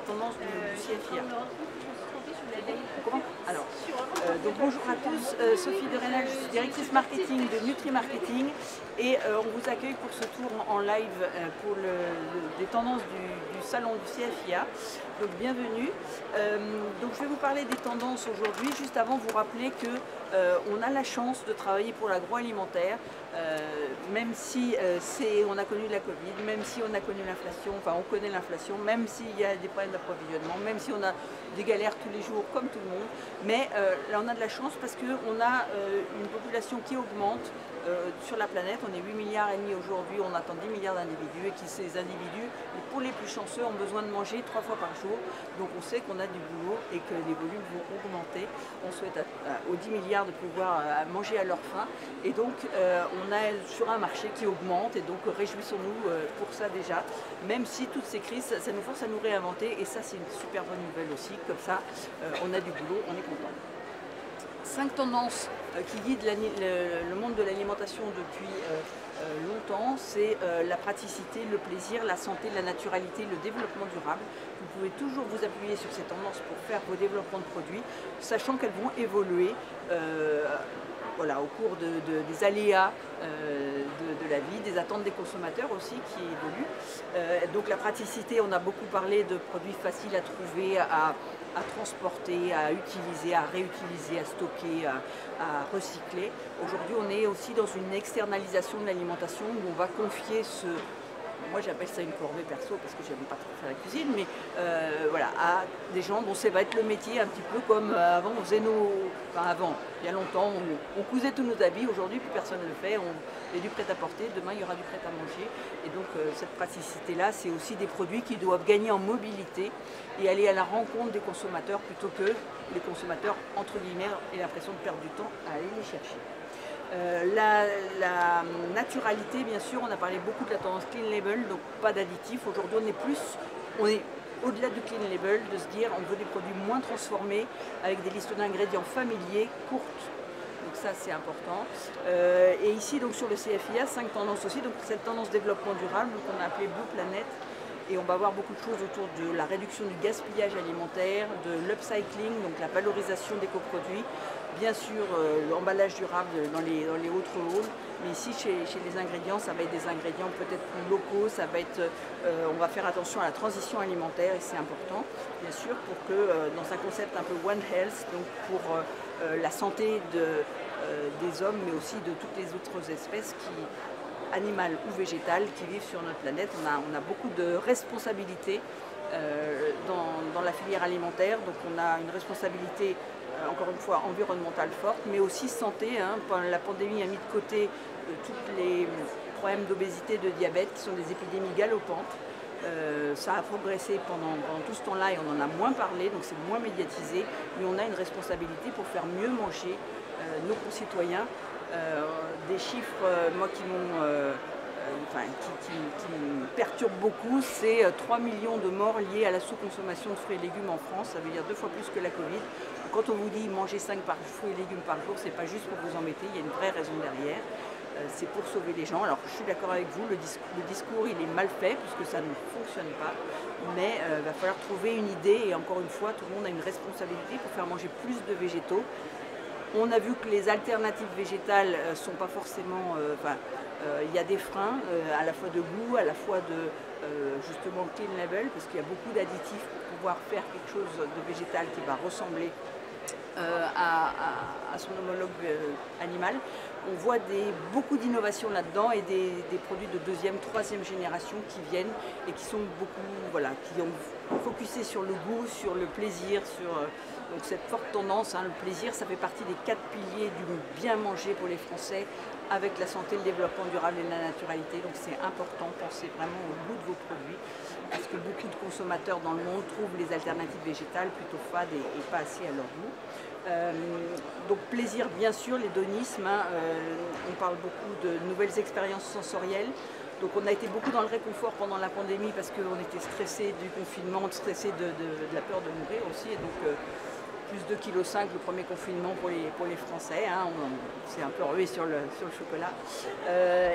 tendance du CFIA. Alors, donc bonjour à tous, Sophie de Reynac, je suis directrice marketing de Nutri Marketing et on vous accueille pour ce tour en live pour des tendances du salon du CFIA. Donc bienvenue. Donc je vais vous parler des tendances aujourd'hui, juste avant vous rappeler que on a la chance de travailler pour l'agroalimentaire, même si on a connu la Covid, même si on a connu l'inflation, enfin on connaît l'inflation, même s'il y a des problèmes d'approvisionnement, même si on a des galères tous les jours comme tout le monde, mais là on a de la chance parce qu'on a une population qui augmente sur la planète. On est 8,5 milliards aujourd'hui, on attend 10 milliards d'individus et qui ces individus, pour les plus chanceux, ont besoin de manger 3 fois par jour. Donc on sait qu'on a du boulot et que les volumes vont augmenter. On souhaite aux 10 milliards de pouvoir manger à leur faim. Et donc on a sur un marché qui augmente et donc réjouissons-nous pour ça déjà. Même si toutes ces crises, ça nous force à nous réinventer et ça c'est une super bonne nouvelle aussi. Comme ça, on a du boulot, on est content. 5 tendances qui guident le monde de l'alimentation depuis longtemps, c'est la praticité, le plaisir, la santé, la naturalité, le développement durable. Vous pouvez toujours vous appuyer sur ces tendances pour faire vos développements de produits, sachant qu'elles vont évoluer voilà, au cours des aléas de la vie, des attentes des consommateurs aussi qui évoluent. Donc la praticité, on a beaucoup parlé de produits faciles à trouver, à transporter, à utiliser, à réutiliser, à stocker, à recycler. Aujourd'hui, on est aussi dans une externalisation de l'alimentation où on va confier moi j'appelle ça une corvée perso parce que j'aime pas trop faire la cuisine, mais voilà, à des gens dont ça va être le métier un petit peu comme avant on faisait enfin avant, il y a longtemps, on cousait tous nos habits, aujourd'hui plus personne ne le fait, on fait du prêt-à-porter, demain il y aura du prêt-à-manger, et donc cette praticité-là, c'est aussi des produits qui doivent gagner en mobilité et aller à la rencontre des consommateurs plutôt que les consommateurs, entre guillemets, aient l'impression de perdre du temps à aller les chercher. La naturalité, bien sûr, on a parlé beaucoup de la tendance clean label, donc pas d'additifs. Aujourd'hui, on est au-delà du clean label, de se dire on veut des produits moins transformés, avec des listes d'ingrédients familiers, courtes. Donc ça, c'est important. Et ici, donc sur le CFIA, 5 tendances aussi. Donc cette tendance développement durable, qu'on a appelée Blue Planet. Et on va voir beaucoup de choses autour de la réduction du gaspillage alimentaire, de l'upcycling, donc la valorisation des coproduits, bien sûr l'emballage durable dans les autres halls, mais ici chez les ingrédients, ça va être des ingrédients peut-être plus locaux, ça va être, on va faire attention à la transition alimentaire et c'est important, bien sûr, pour que dans un concept un peu One Health, donc pour la santé des hommes, mais aussi de toutes les autres espèces animales ou végétales qui vivent sur notre planète. On a beaucoup de responsabilités dans la filière alimentaire, donc on a une responsabilité encore une fois environnementale forte, mais aussi santé. La pandémie a mis de côté tous les problèmes d'obésité, de diabète qui sont des épidémies galopantes. Ça a progressé pendant tout ce temps-là et on en a moins parlé, donc c'est moins médiatisé, mais on a une responsabilité pour faire mieux manger nos concitoyens. Des chiffres, moi, qui me perturbent beaucoup, c'est 3 millions de morts liés à la sous-consommation de fruits et légumes en France, ça veut dire 2 fois plus que la Covid. Quand on vous dit manger 5 fruits et légumes par jour, c'est pas juste pour vous embêter, il y a une vraie raison derrière. C'est pour sauver les gens. Alors je suis d'accord avec vous, le discours il est mal fait puisque ça ne fonctionne pas, mais il va falloir trouver une idée et encore une fois, tout le monde a une responsabilité pour faire manger plus de végétaux. On a vu que les alternatives végétales ne sont pas forcément... il y a des freins, à la fois de goût, à la fois de justement clean label, parce qu'il y a beaucoup d'additifs pour pouvoir faire quelque chose de végétal qui va ressembler à son homologue animal. On voit beaucoup d'innovations là-dedans et des produits de 2e, 3e génération qui viennent et qui sont beaucoup, voilà, qui ont focusé sur le goût, sur le plaisir, donc cette forte tendance, le plaisir, ça fait partie des 4 piliers du bien manger pour les Français, avec la santé, le développement durable et la naturalité. Donc c'est important, pensez vraiment au goût de vos produits, parce que beaucoup de consommateurs dans le monde trouvent les alternatives végétales plutôt fades et pas assez à leur goût. Donc plaisir, bien sûr, l'hédonisme, on parle beaucoup de nouvelles expériences sensorielles. Donc on a été beaucoup dans le réconfort pendant la pandémie parce qu'on était stressé du confinement, stressé de la peur de mourir aussi. Et donc plus 2,5 kg le premier confinement pour les Français. Hein. On s'est un peu rué sur le chocolat.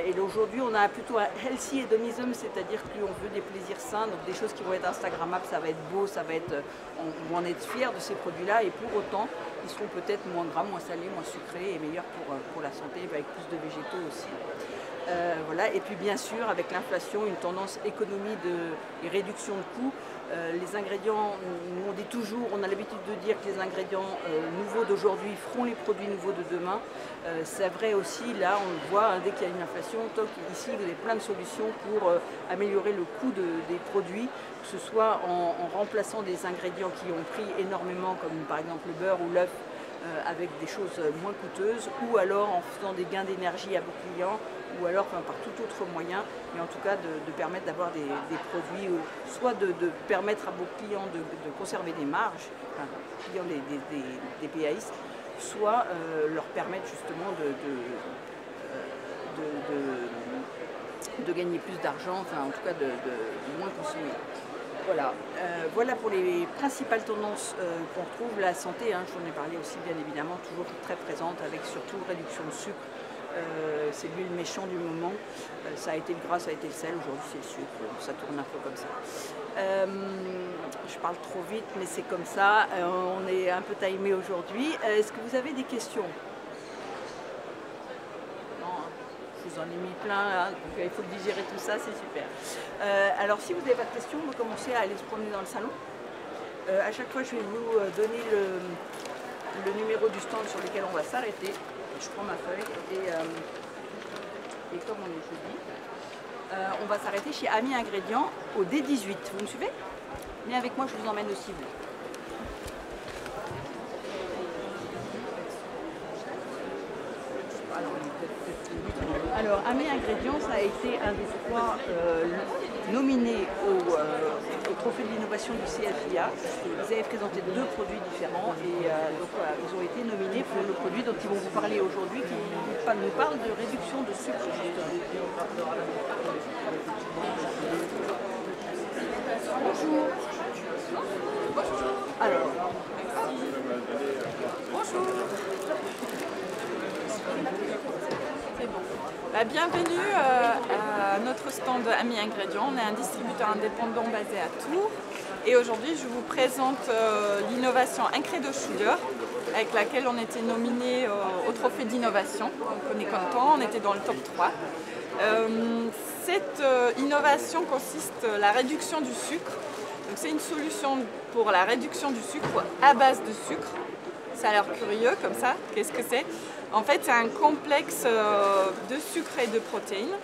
Et aujourd'hui, on a plutôt un healthy hedonism, c'est-à-dire qu'on veut des plaisirs sains, donc des choses qui vont être instagrammables, ça va être beau, ça va être, on va en être fiers de ces produits-là, et pour autant, ils seront peut-être moins gras, moins salés, moins sucrés et meilleurs pour la santé, avec plus de végétaux aussi. Voilà. Et puis bien sûr, avec l'inflation, une tendance économie et réduction de coûts. Les ingrédients, on dit toujours, on a l'habitude de dire que les ingrédients nouveaux d'aujourd'hui feront les produits nouveaux de demain. C'est vrai aussi, là on le voit, hein, dès qu'il y a une inflation, ici vous avez plein de solutions pour améliorer le coût des produits, que ce soit en remplaçant des ingrédients qui ont pris énormément, comme par exemple le beurre ou l'œuf, avec des choses moins coûteuses, ou alors en faisant des gains d'énergie à vos clients, ou alors par tout autre moyen, mais en tout cas de permettre d'avoir des produits, soit de permettre à vos clients de conserver des marges, enfin, clients des PAIs, soit leur permettre justement de gagner plus d'argent, enfin en tout cas de moins consommer. Voilà. Voilà pour les principales tendances qu'on retrouve. La santé, hein, j'en ai parlé aussi bien évidemment, toujours très présente, avec surtout réduction de sucre. C'est l'huile méchant du moment. Ça a été le gras, ça a été le sel, aujourd'hui c'est le sucre, ça tourne un peu comme ça. Je parle trop vite, mais c'est comme ça. On est un peu timé aujourd'hui. Est-ce que vous avez des questions? Je vous en ai mis plein, hein, donc il faut digérer tout ça, c'est super. Alors si vous n'avez pas de questions, on va commencer à aller se promener dans le salon. À chaque fois, je vais vous donner le numéro du stand sur lequel on va s'arrêter. Je prends ma feuille et comme on est jeudi, on va s'arrêter chez Ami Ingrédients au D18. Vous me suivez? Venez avec moi, je vous emmène aussi vous. Alors, Ami Ingrédients, ça a été un des trois nominés au Trophée de l'innovation du CFIA. Ils avaient présenté deux produits différents et donc voilà, ils ont été nominés pour le produit dont ils vont vous parler aujourd'hui, qui nous parle de réduction de sucre. Bonjour. Bonjour. Alors, bonjour. C'est bon. Bienvenue à notre stand Ami Ingrédients. On est un distributeur indépendant basé à Tours. Et aujourd'hui, je vous présente l'innovation Incredo Sugar, avec laquelle on était nominé au Trophée d'innovation. Donc on est content, on était dans le top 3. Cette innovation consiste à la réduction du sucre. C'est une solution pour la réduction du sucre à base de sucre. Ça a l'air curieux comme ça. Qu'est-ce que c'est? En fait, c'est un complexe de sucre et de protéines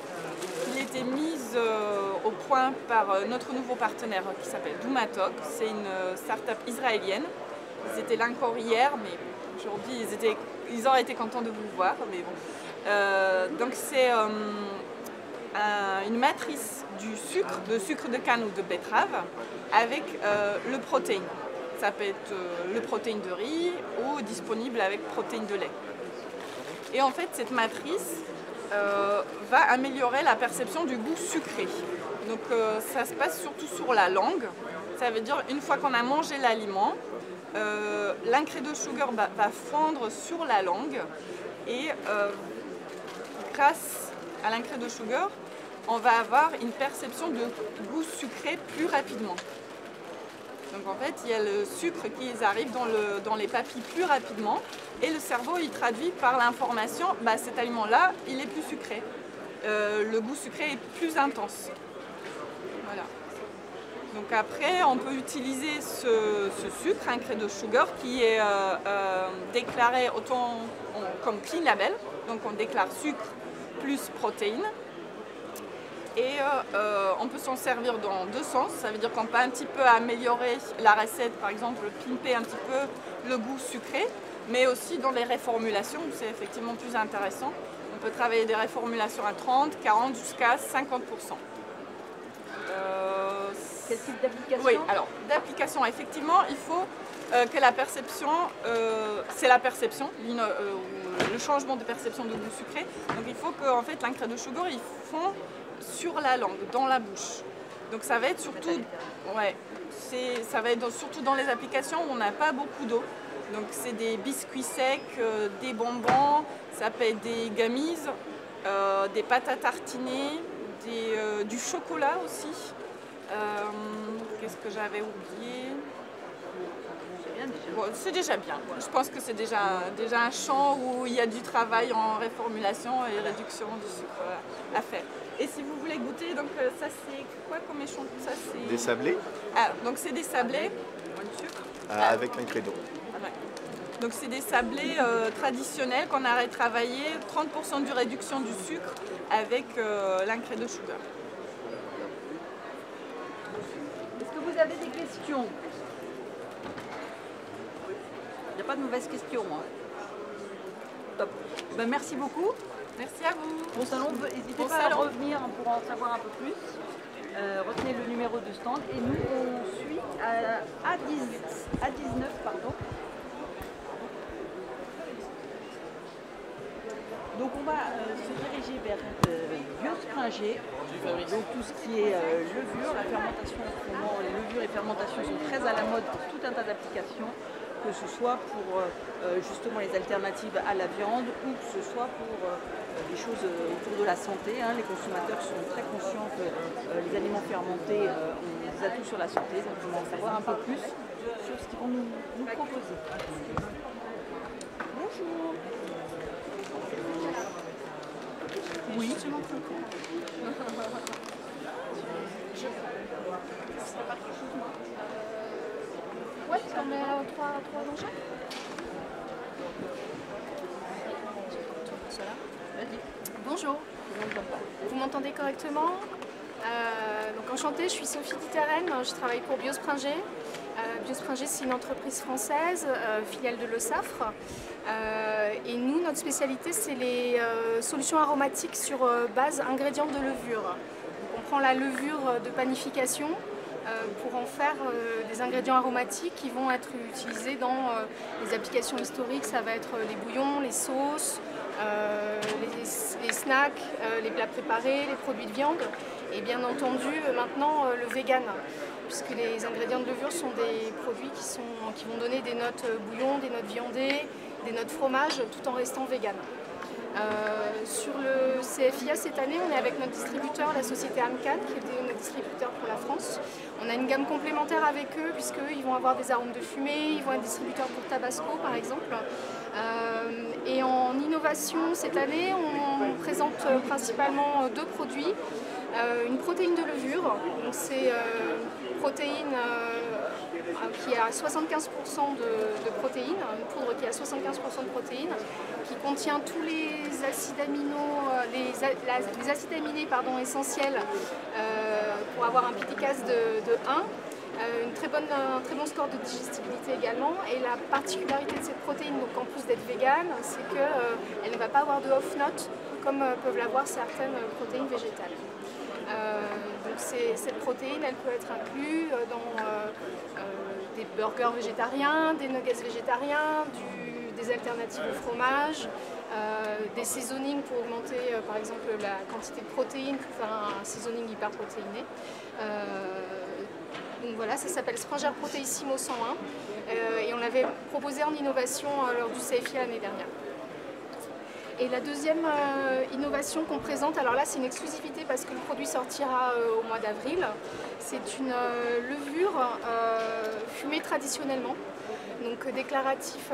qui a été mis au point par notre nouveau partenaire qui s'appelle Doumatok. C'est une start-up israélienne. Ils étaient là encore hier, mais aujourd'hui, ils auraient été contents de vous voir. Mais bon. Donc, c'est une matrice du sucre, de sucre de canne ou de betterave, avec le protéine. Ça peut être le protéine de riz ou disponible avec protéine de lait. Et en fait, cette matrice va améliorer la perception du goût sucré. Donc ça se passe surtout sur la langue. Ça veut dire une fois qu'on a mangé l'aliment, l'Incredo Sugar va fondre sur la langue et grâce à l'Incredo Sugar, on va avoir une perception de goût sucré plus rapidement. Donc en fait, il y a le sucre qui arrive dans les papilles plus rapidement et le cerveau il traduit par l'information, cet aliment-là, il est plus sucré. Le goût sucré est plus intense. Voilà. Donc après, on peut utiliser ce sucre, Incredo Sugar, qui est déclaré autant comme clean label. Donc on déclare sucre plus protéines. Et on peut s'en servir dans deux sens, ça veut dire qu'on peut un petit peu améliorer la recette, par exemple pimper un petit peu le goût sucré, mais aussi dans les reformulations où c'est effectivement plus intéressant. On peut travailler des reformulations à 30, 40 jusqu'à 50%. Quel type d'application? Oui, alors d'application, effectivement, il faut que la perception, c'est la perception, le changement de perception de goût sucré. Donc il faut que en fait, l'Incredo Sugar, ils font sur la langue, dans la bouche. Donc ça va être surtout, ça va être surtout dans les applications où on n'a pas beaucoup d'eau. Donc c'est des biscuits secs, des bonbons, ça peut être des gummies, des pâtes à tartiner, du chocolat aussi. Qu'est-ce que j'avais oublié? Bon, c'est déjà bien. Je pense que c'est déjà un champ où il y a du travail en réformulation et réduction du sucre à faire. Et si vous voulez goûter, donc ça c'est quoi comme échantillon? Ça c'est Des sablés. Ah, donc c'est des sablés Avec un credo. Ouais. Donc c'est des sablés traditionnels qu'on a retravaillé, 30% de réduction du sucre avec l'Incredo Sugar. Est-ce que vous avez des questions? Il n'y a pas de mauvaises questions. Hein. Top. Ben, merci beaucoup. Merci à vous. Bon salon, n'hésitez pas à revenir pour en savoir un peu plus. Retenez le numéro de stand et nous on suit à 19 pardon. Donc on va se diriger vers Biospringer, donc tout ce qui est levure, la fermentation en ce moment, les levures et fermentations sont très à la mode pour tout un tas d'applications, que ce soit pour justement les alternatives à la viande ou que ce soit pour des choses autour de la santé. Hein. Les consommateurs sont très conscients que les aliments fermentés ont des atouts sur la santé, donc on va en savoir un peu plus sur ce qu'ils vont nous proposer. Bonjour. Oui. Ouais, tu en mets 3 dans chaque. Bonjour. Vous m'entendez correctement? Donc enchantée, je suis Sophie Diterren, je travaille pour Biospringer. Biospringer, c'est une entreprise française, filiale de Le Saffre. Et nous, notre spécialité, c'est les solutions aromatiques sur base ingrédients de levure. Donc, on prend la levure de panification pour en faire des ingrédients aromatiques qui vont être utilisés dans les applications historiques. Ça va être les bouillons, les sauces, les snacks, les plats préparés, les produits de viande. Et bien entendu, maintenant, le vegan, puisque les ingrédients de levure sont des produits qui vont donner des notes bouillon, des notes viandées, des notes fromage, tout en restant vegan. Sur le CFIA cette année, on est avec notre distributeur, la société Amcan, qui était notre distributeur pour la France. On a une gamme complémentaire avec eux, puisqu'ils vont avoir des arômes de fumée, ils vont être distributeurs pour Tabasco par exemple. Et en innovation cette année, on présente principalement 2 produits. Une protéine de levure, c'est une protéine qui a 75% de protéines, une poudre qui a 75% de protéines, qui contient tous les acides aminés essentiels pour avoir un PTCAS de 1. Un très bon score de digestibilité également, et la particularité de cette protéine, donc en plus d'être végane, c'est qu'elle ne va pas avoir de off-note comme peuvent l'avoir certaines protéines végétales. Donc cette protéine, elle peut être inclue dans des burgers végétariens, des nuggets végétariens, des alternatives au fromage, des seasonings pour augmenter par exemple la quantité de protéines, pour faire un seasoning hyper protéiné. Donc voilà, ça s'appelle Springer Proteissimo 101 et on l'avait proposé en innovation lors du CFIA l'année dernière. Et la deuxième innovation qu'on présente, alors là c'est une exclusivité parce que le produit sortira au mois d'avril, c'est une levure fumée traditionnellement, donc déclaratif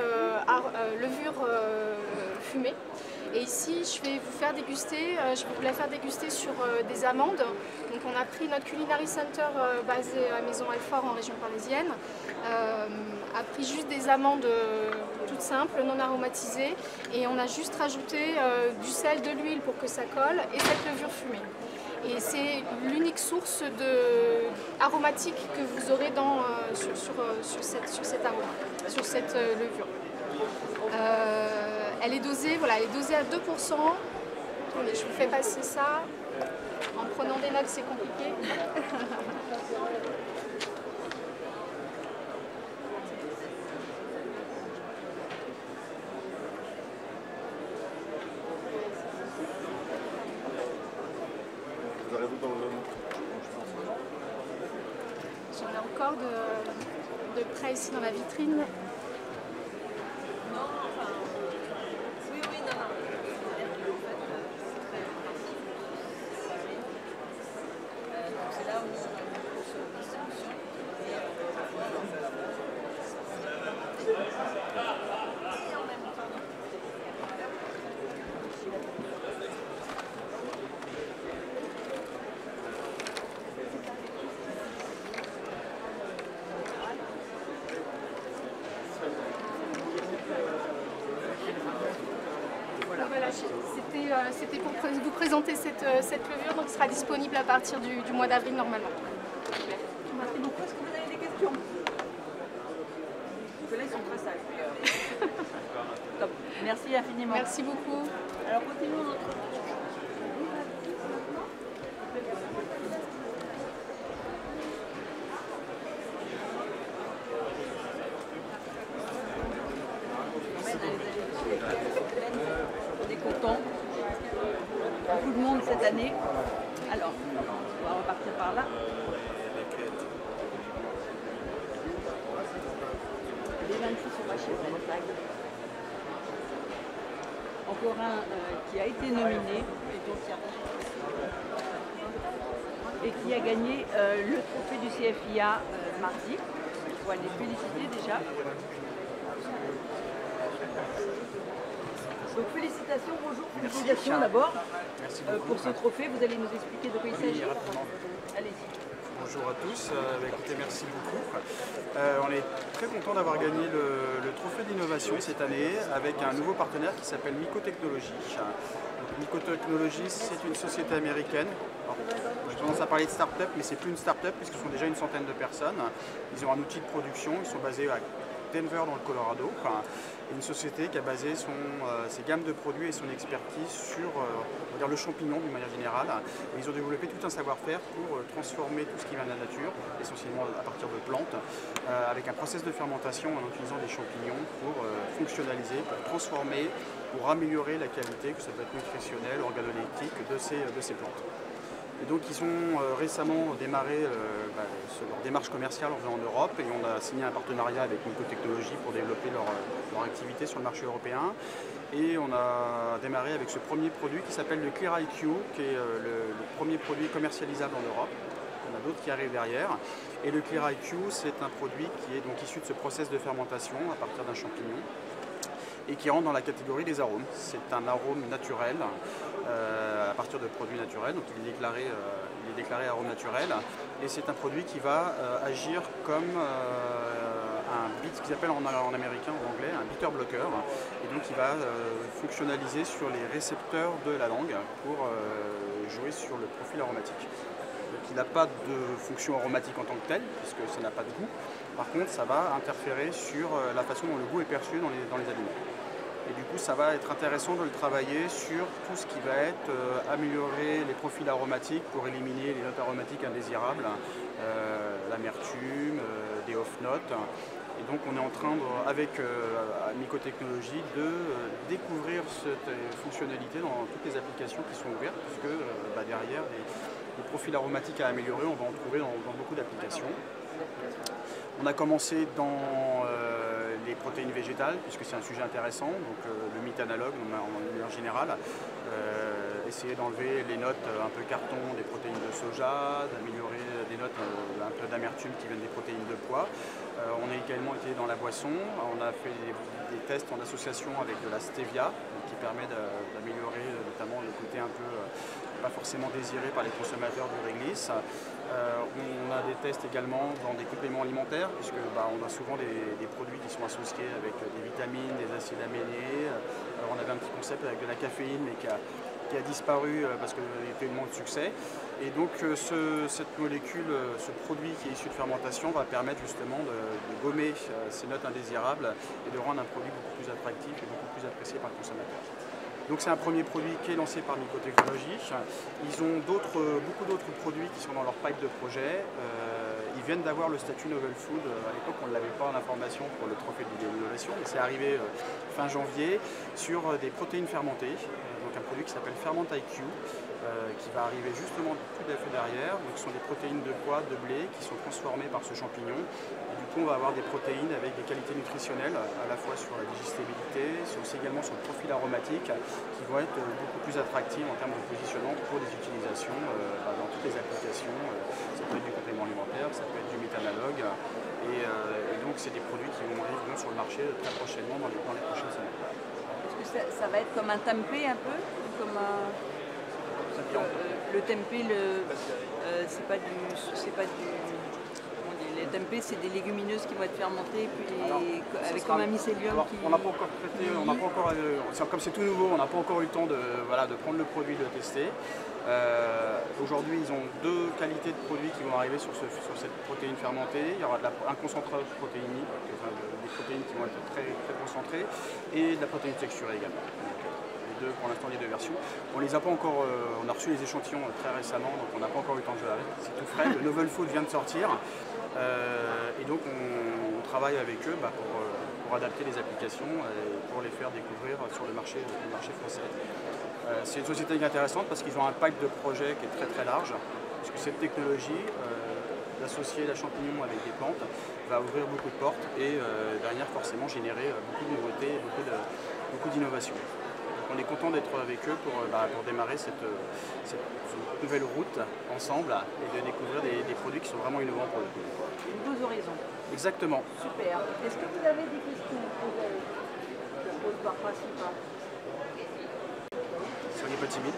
levure fumée. Et ici, je vais vous faire déguster, je vais vous la faire déguster sur des amandes. Donc on a pris notre Culinary Center basé à Maison Alfort en région parisienne, a pris juste des amandes toutes simples, non aromatisées, et on a juste rajouté du sel, de l'huile pour que ça colle, et cette levure fumée. Et c'est l'unique source aromatique que vous aurez sur cette levure. Elle est dosée, voilà, elle est dosée à 2%. Attendez, je vous fais passer ça. En prenant des notes, c'est compliqué. J'en ai encore de près ici dans la vitrine. Voilà, c'était pour vous présenter cette levure, donc qui sera disponible à partir du mois d'avril normalement. Merci beaucoup. Est-ce que vous avez des questions? Ceux-là, ils sont très sages. Top. Merci infiniment. Merci beaucoup. Alors, continuons notre tour. On est content. Beaucoup de monde cette année. Alors, on va repartir par là. Les 26 sont chez Brentag. Encore un qui a été nominé et qui a gagné le trophée du CFIA mardi. Il faut les féliciter déjà. Donc félicitations, bonjour, félicitations d'abord pour ce trophée. Vous allez nous expliquer de quoi il s'agit. Allez-y. Bonjour à tous, écoutez, merci beaucoup. On est très content d'avoir gagné le trophée d'innovation cette année avec un nouveau partenaire qui s'appelle Myco Technologies. Myco Technologies, c'est une société américaine. J'ai tendance à parler de start-up, mais c'est plus une start-up puisqu'ils sont déjà une centaine de personnes. Ils ont un outil de production, ils sont basés à Denver dans le Colorado, une société qui a basé ses gammes de produits et son expertise sur on va dire le champignon d'une manière générale. Et ils ont développé tout un savoir-faire pour transformer tout ce qui vient de la nature, essentiellement à partir de plantes, avec un process de fermentation en utilisant des champignons pour fonctionnaliser, pour transformer, pour améliorer la qualité, que ça peut être nutritionnelle, organoleptique, de ces plantes. Et donc ils ont récemment démarré leur démarche commerciale en Europe et on a signé un partenariat avec Myco Technologies pour développer leur activité sur le marché européen. Et on a démarré avec ce premier produit qui s'appelle le Clear IQ, qui est le premier produit commercialisable en Europe. On a d'autres qui arrivent derrière. Et le Clear IQ, c'est un produit qui est donc issu de ce process de fermentation à partir d'un champignon et qui rentre dans la catégorie des arômes. C'est un arôme naturel à partir de produits naturels, donc il est déclaré arôme naturel et c'est un produit qui va agir comme ce qu'ils appellent en américain, en anglais, un bitter blocker, et donc il va fonctionnaliser sur les récepteurs de la langue pour jouer sur le profil aromatique. Donc il n'a pas de fonction aromatique en tant que telle, puisque ça n'a pas de goût. Par contre, ça va interférer sur la façon dont le goût est perçu dans les aliments. Et du coup, ça va être intéressant de le travailler sur tout ce qui va être améliorer les profils aromatiques pour éliminer les notes aromatiques indésirables, l'amertume, des off-notes. Et donc on est en train, avec Myco Technologies, de découvrir cette fonctionnalité dans toutes les applications qui sont ouvertes, puisque derrière les profils aromatiques à améliorer, on va en trouver dans beaucoup d'applications. On a commencé dans les protéines végétales, puisque c'est un sujet intéressant, donc le mythe analogue en général, essayer d'enlever les notes un peu carton des protéines de soja, d'améliorer des notes un peu d'amertume qui viennent des protéines de pois. On a également été dans la boisson, on a fait des tests en association avec de la stevia, qui permet d'améliorer notamment le côté un peu pas forcément désiré par les consommateurs du réglisse. On a des tests également dans des compléments alimentaires, puisque on a souvent des produits qui sont associés avec des vitamines, des acides aminés. On avait un petit concept avec de la caféine, mais qui a disparu parce qu'il y a tellement de succès. Et donc cette molécule, ce produit qui est issu de fermentation va permettre justement de gommer ces notes indésirables et de rendre un produit beaucoup plus attractif et beaucoup plus apprécié par le consommateur. Donc c'est un premier produit qui est lancé par Myco Technologies. Ils ont beaucoup d'autres produits qui sont dans leur pipe de projet. Ils viennent d'avoir le statut Novel Food. À l'époque, on ne l'avait pas en information pour le trophée de l'innovation, mais c'est arrivé fin janvier sur des protéines fermentées. Donc un produit qui s'appelle Ferment IQ, qui va arriver justement tout à fait derrière. Donc ce sont des protéines de pois, de blé, qui sont transformées par ce champignon. Et du coup, on va avoir des protéines avec des qualités nutritionnelles, à la fois sur la digestibilité, aussi également sur le profil aromatique, qui vont être beaucoup plus attractives en termes de positionnement pour des utilisations dans toutes les applications. Ça peut être du complément alimentaire, ça peut être du méthanalogue. Et donc c'est des produits qui vont arriver sur le marché très prochainement dans les prochaines semaines. Est-ce que ça va être comme un tempeh un peu, comme le tempeh, c'est pas du, comment on dit, les tempeh, c'est des légumineuses qui vont être fermentées puis avec comme un mycélium. On n'a pas encore traité, comme c'est tout nouveau, on n'a pas encore eu le temps de prendre le produit, de le tester. Aujourd'hui, ils ont deux qualités de produits qui vont arriver sur cette protéine fermentée. Il y aura un concentré protéinique, des protéines qui vont être très, très concentrées, et de la protéine texturée également. Donc, pour l'instant, les deux versions. On les a pas encore, on a reçu les échantillons très récemment, donc on n'a pas encore eu le temps de jouer avec. C'est tout frais. Le Novel Food vient de sortir, et donc on travaille avec eux pour adapter les applications et pour les faire découvrir sur le marché français. C'est une société intéressante parce qu'ils ont un pipe de projets qui est très très large, parce que cette technologie d'associer la champignon avec des plantes va ouvrir beaucoup de portes et derrière forcément générer beaucoup de nouveautés, beaucoup d'innovations. On est content d'être avec eux pour démarrer cette nouvelle route ensemble et de découvrir des produits qui sont vraiment innovants pour le coup. Deux horizons. Exactement. Super. Est-ce que vous avez des questions Je pose par principe. Soyez pas timide.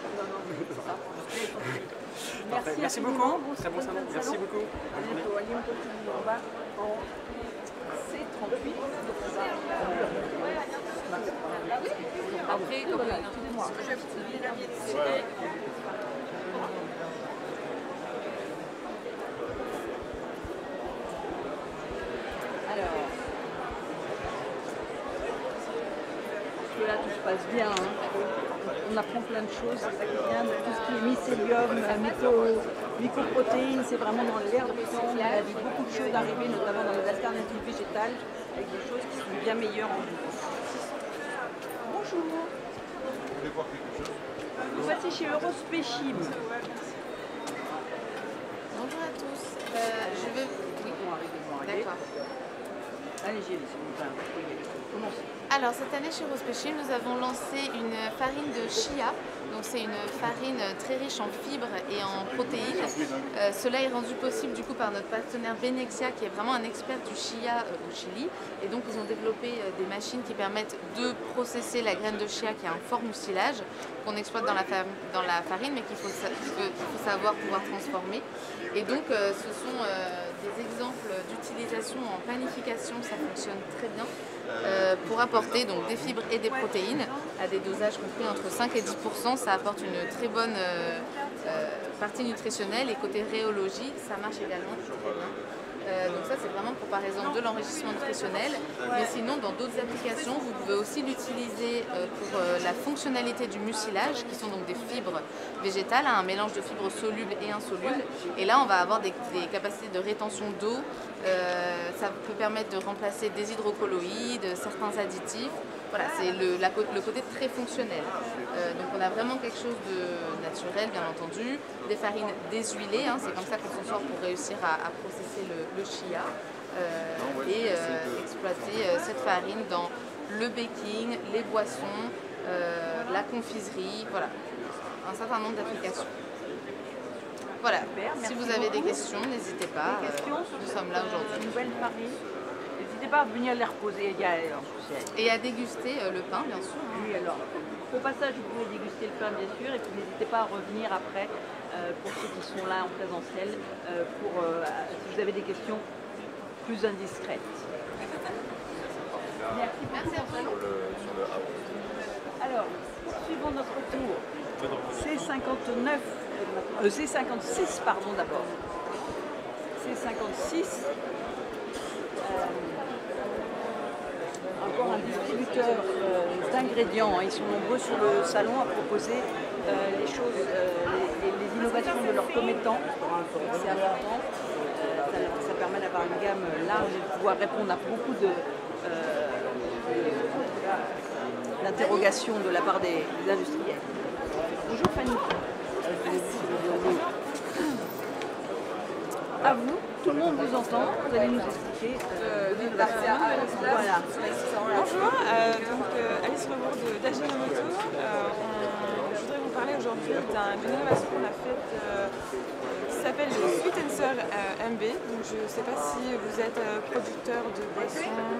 Non, c'est ça. Merci beaucoup. Très bon salon. Merci beaucoup. À bientôt. Allez, on continue. On va en C38. Après, excusez-moi. Alors, là tout se passe bien. On apprend plein de choses, c'est ça qui est bien. Tout ce qui est mycélium, mycoprotéines, c'est vraiment dans l'air du temps. Il y a beaucoup de choses arrivées, notamment dans les alternatives végétales, avec des choses qui sont bien meilleures en vie. Bonjour. Vous voulez voir quelque chose? Vous passez chez Eurospéchim. Bonjour à tous. Je vais... Oui, ils vont arriver. D'accord. Allez-y, commencez. Alors cette année chez Eurospéchim, nous avons lancé une farine de chia. Donc c'est une farine très riche en fibres et en protéines. Cela est rendu possible du coup par notre partenaire Benexia qui est vraiment un expert du chia au Chili. Et donc ils ont développé des machines qui permettent de processer la graine de chia qui a un fort mucilage qu'on exploite dans la farine mais qu'il faut savoir pouvoir transformer. Et donc ce sont des exemples d'utilisation en panification, ça fonctionne très bien. Pour apporter donc des fibres et des protéines à des dosages compris entre 5 et 10%, ça apporte une très bonne partie nutritionnelle et côté rhéologie, ça marche également très bien. Donc ça c'est vraiment pour par exemple de l'enrichissement nutritionnel, mais sinon dans d'autres applications vous pouvez aussi l'utiliser pour la fonctionnalité du mucilage qui sont donc des fibres végétales, un mélange de fibres solubles et insolubles, et là on va avoir des capacités de rétention d'eau, ça peut permettre de remplacer des hydrocolloïdes, certains additifs. Voilà, c'est le côté très fonctionnel. Donc on a vraiment quelque chose de naturel, bien entendu. Des farines déshuilées, hein, c'est comme ça qu'on s'en sort pour réussir à processer le chia et exploiter cette farine dans le baking, les boissons, la confiserie, voilà, un certain nombre d'applications. Voilà, si vous avez des questions, n'hésitez pas, nous sommes là aujourd'hui. Nouvelle farine. N'hésitez pas à venir les reposer. Et à déguster le pain, bien sûr. Oui, alors, au passage, vous pouvez déguster le pain, bien sûr, et puis n'hésitez pas à revenir après, pour ceux qui sont là en présentiel, si vous avez des questions plus indiscrètes. Merci à vous. Alors, poursuivons notre tour. C56, pardon, d'abord. C56. Encore un distributeur d'ingrédients. Ils sont nombreux sur le salon à proposer les choses, les innovations de leurs commettants. C'est important. Ça permet d'avoir une gamme large et de pouvoir répondre à beaucoup d'interrogations de la part des industriels. Bonjour Fanny. À vous, tout le monde vous entend, vous allez nous expliquer. Voilà. Bonjour, Alice Rebourg d'Ajinomoto. Je voudrais vous parler aujourd'hui d'une innovation qu'on a faite s'appelle le Sweet & Sour MB. Donc, je ne sais pas si vous êtes producteur de boissons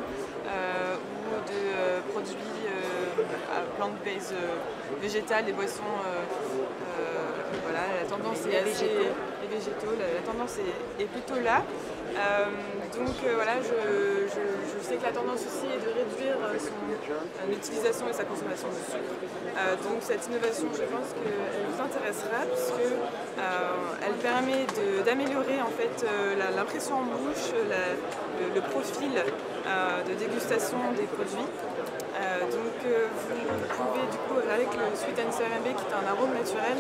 ou de produits à plant-based végétales, des boissons. Voilà, la tendance est assez. Les végétaux, la tendance est plutôt là. Voilà, je sais que la tendance aussi est de réduire son utilisation et sa consommation de sucre. Donc cette innovation, je pense qu'elle vous intéressera puisque elle permet d'améliorer en fait l'impression en bouche, le profil de dégustation des produits. Vous pouvez du coup avec le Sweet & Sour MB qui est un arôme naturel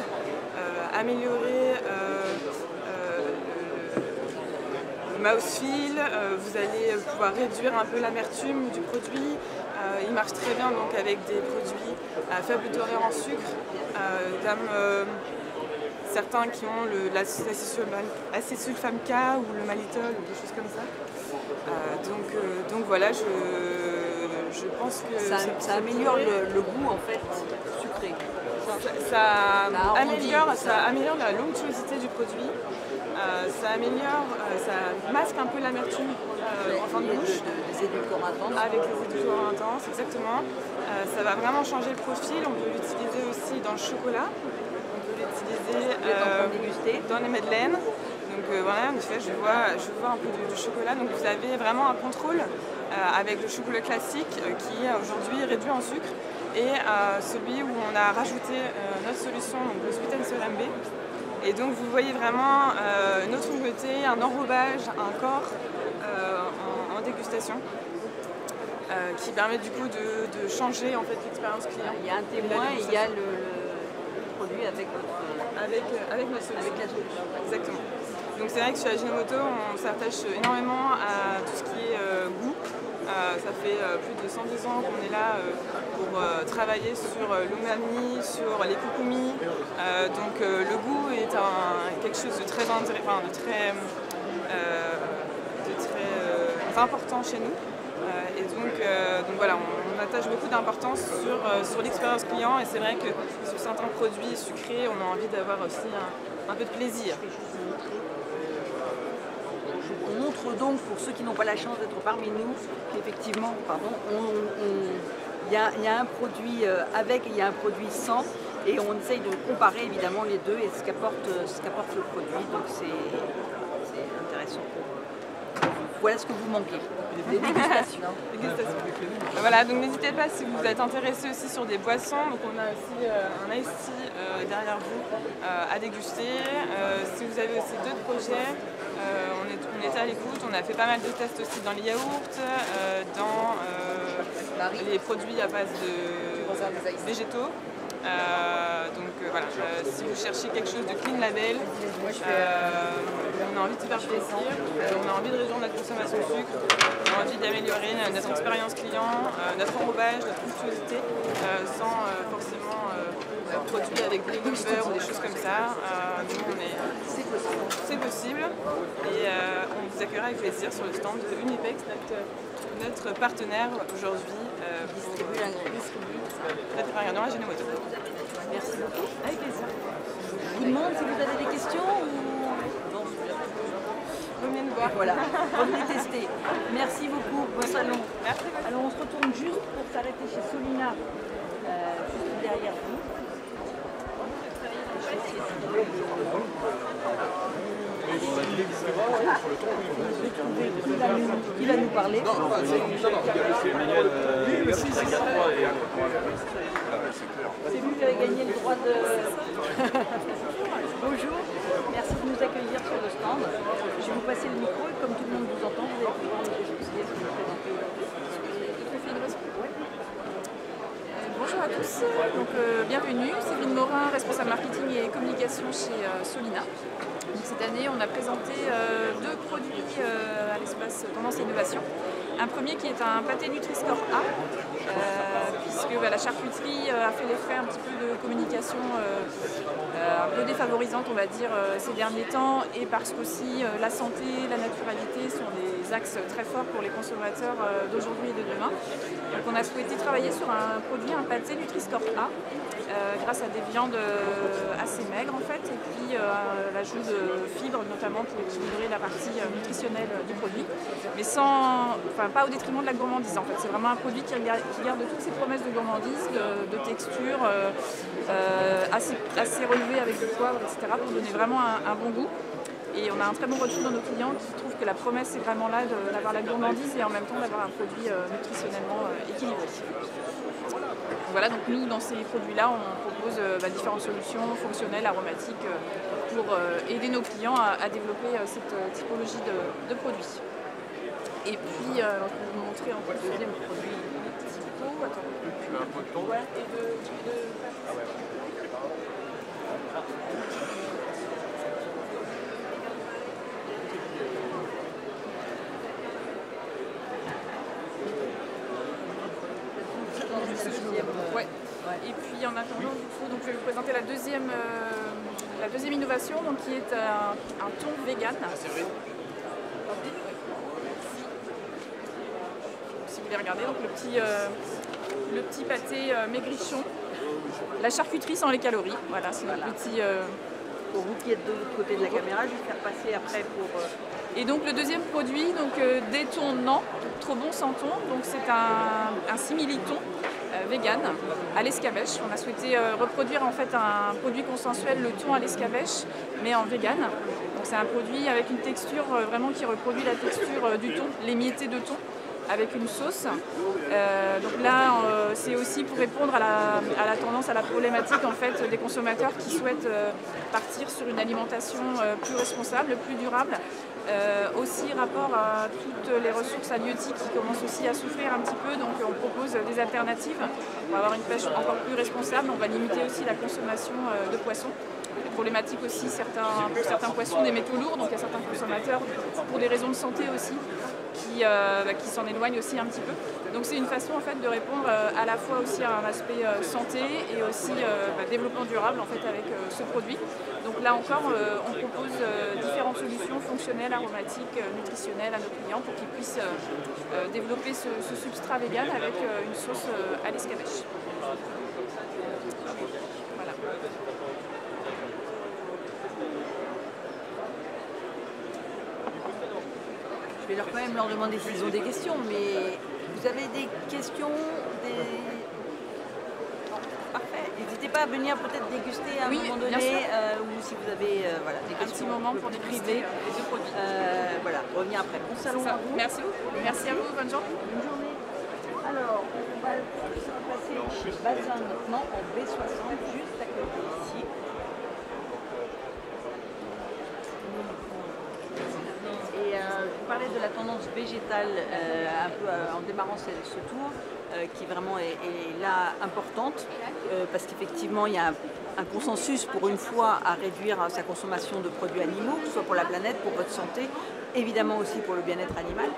améliorer le mouthfeel, vous allez pouvoir réduire un peu l'amertume du produit. Il marche très bien donc avec des produits à faible teneur en sucre, comme certains qui ont l'acésulfame K ou le malitol ou des choses comme ça. Donc voilà, je pense que ça améliore le goût en fait sucré. Ça améliore la l'onctuosité du produit, ça masque un peu l'amertume en fin de bouche. Des édulcorants avec les édulcorants intenses, exactement. Ça va vraiment changer le profil. On peut l'utiliser aussi dans le chocolat. On peut l'utiliser dans les madeleines. Donc voilà, en effet, je vois un peu de chocolat. Donc vous avez vraiment un contrôle avec le chocolat classique qui est aujourd'hui réduit en sucre et celui où on a rajouté notre solution, donc le Sweet & Sour MB. Et donc vous voyez vraiment une autre nouveauté, un enrobage, un corps en dégustation qui permet du coup de changer en fait l'expérience client. Il y a un témoin et il y a le produit avec notre solution. Avec la solution. Exactement. Donc c'est vrai que chez Ajinomoto, on s'attache énormément à tout ce qui est goût. Ça fait plus de 110 ans qu'on est là pour travailler sur l'umami, sur les kokumi. Donc le goût est quelque chose de très important chez nous. Et donc voilà, on attache beaucoup d'importance sur l'expérience client et c'est vrai que sur certains produits sucrés, on a envie d'avoir aussi un peu de plaisir. On montre donc, pour ceux qui n'ont pas la chance d'être parmi nous, qu'effectivement, il y a un produit avec et il y a un produit sans, et on essaye de comparer évidemment les deux et ce qu'apporte le produit, donc c'est intéressant pour vous. Voilà ce que vous manquez, des dégustations. Voilà, donc n'hésitez pas si vous êtes intéressé aussi sur des boissons, donc on a aussi un iced tea derrière vous à déguster. Si vous avez aussi d'autres projets, on est à l'écoute, on a fait pas mal de tests aussi dans les yaourts, dans les produits à base de végétaux. Voilà, si vous cherchez quelque chose de clean label, on a envie de se faire plaisir, on a envie de réduire notre consommation de sucre, on a envie d'améliorer notre expérience client, notre enrobage, notre onctuosité, sans forcément produire avec des beurre ou des choses comme ça. C'est possible et on vous accueillera avec plaisir sur le stand de Unipex, notre partenaire aujourd'hui distribue l'ingrédient Ajinomoto. Merci beaucoup. Avec plaisir. Je vous demande si vous avez des questions ou... Non, venez nous voir. Voilà, revenez tester. Merci beaucoup, bon salon. Merci. Alors on se retourne juste pour s'arrêter chez Solina, juste derrière vous. Qui va nous parler? C'est Emmanuel. C'est vous qui avez gagné le droit de... Bonjour, merci de nous accueillir sur le stand. Je vais vous passer le micro et comme tout le monde vous entend, vous allez pouvoir nous expliquer ce que vous présentez aujourd'hui. Bonjour à tous, donc, bienvenue, Séverine Morin, responsable marketing et communication chez Solina. Donc, cette année, on a présenté deux produits à l'espace Tendance Innovation. Un premier qui est un pâté Nutri-Score A, puisque la charcuterie a fait les frais un petit peu de communication un peu défavorisante, on va dire, ces derniers temps, et parce qu'aussi la santé, la naturalité sont des axes très forts pour les consommateurs d'aujourd'hui et de demain. Donc on a souhaité travailler sur un produit, un pâté Nutri-Score A, grâce à des viandes assez maigres en fait, et puis l'ajout de fibres notamment pour équilibrer la partie nutritionnelle du produit, mais pas au détriment de la gourmandise en fait. C'est vraiment un produit qui garde toutes ses promesses de gourmandise, de texture assez relevée avec du poivre, etc. pour donner vraiment un bon goût. Et on a un très bon retour de nos clients qui trouvent que la promesse est vraiment là d'avoir la gourmandise et en même temps d'avoir un produit nutritionnellement équilibré. Voilà, donc nous dans ces produits-là, on propose différentes solutions fonctionnelles, aromatiques pour aider nos clients à développer cette typologie de produits. Et puis, je vais vous montrer encore le deuxième produit typo. Attends. Tu as un peu de temps? Ouais, et de... Ah ouais. Ouais. Et puis en attendant, du coup, donc, je vais vous présenter la deuxième innovation, donc, qui est un thon vegan. Si vous voulez regarder, donc le petit pâté maigrichon, la charcuterie sans les calories. Voilà, c'est notre petit. Pour vous qui êtes de l'autre côté de la caméra, je vais faire passer après pour. Et donc le deuxième produit, donc des thons Nantes, trop bon sans thon. Donc c'est un simili-thon vegan à l'escabèche. On a souhaité reproduire en fait un produit consensuel, le thon à l'escabèche, mais en vegan. Donc c'est un produit avec une texture vraiment qui reproduit la texture du thon, l'émietté de thon, avec une sauce. Donc là, c'est aussi pour répondre à la tendance, à la problématique en fait, des consommateurs qui souhaitent partir sur une alimentation plus responsable, plus durable. Aussi rapport à toutes les ressources halieutiques qui commencent aussi à souffrir un petit peu, donc on propose des alternatives. On va avoir une pêche encore plus responsable, on va limiter aussi la consommation de poissons. Problématique aussi pour certains poissons des métaux lourds, donc il y a certains consommateurs pour des raisons de santé aussi qui s'en éloignent aussi un petit peu. Donc c'est une façon en fait de répondre à la fois aussi à un aspect santé et aussi développement durable en fait avec ce produit. Donc là encore on propose différentes solutions fonctionnelles, aromatiques, nutritionnelles à nos clients pour qu'ils puissent développer ce substrat vegan avec une sauce à l'escabèche. Voilà. Je vais quand même leur demander s'ils ont des questions, mais vous avez des questions, Parfait. N'hésitez pas à venir peut-être déguster à un moment donné, ou si vous avez des questions. Un petit moment pour déguster les deux produits. Voilà, revenir après. Bon salon à vous. Merci beaucoup. Merci à vous, bonne journée. Bonne journée. Alors, on va passer chez Bazin maintenant, en B60, juste à côté ici. Et je vous parlais de la tendance végétale un peu en démarrant ce tour, qui vraiment est là importante, parce qu'effectivement il y a un consensus pour une fois à réduire sa consommation de produits animaux, que ce soit pour la planète, pour votre santé, évidemment aussi pour le bien-être animal.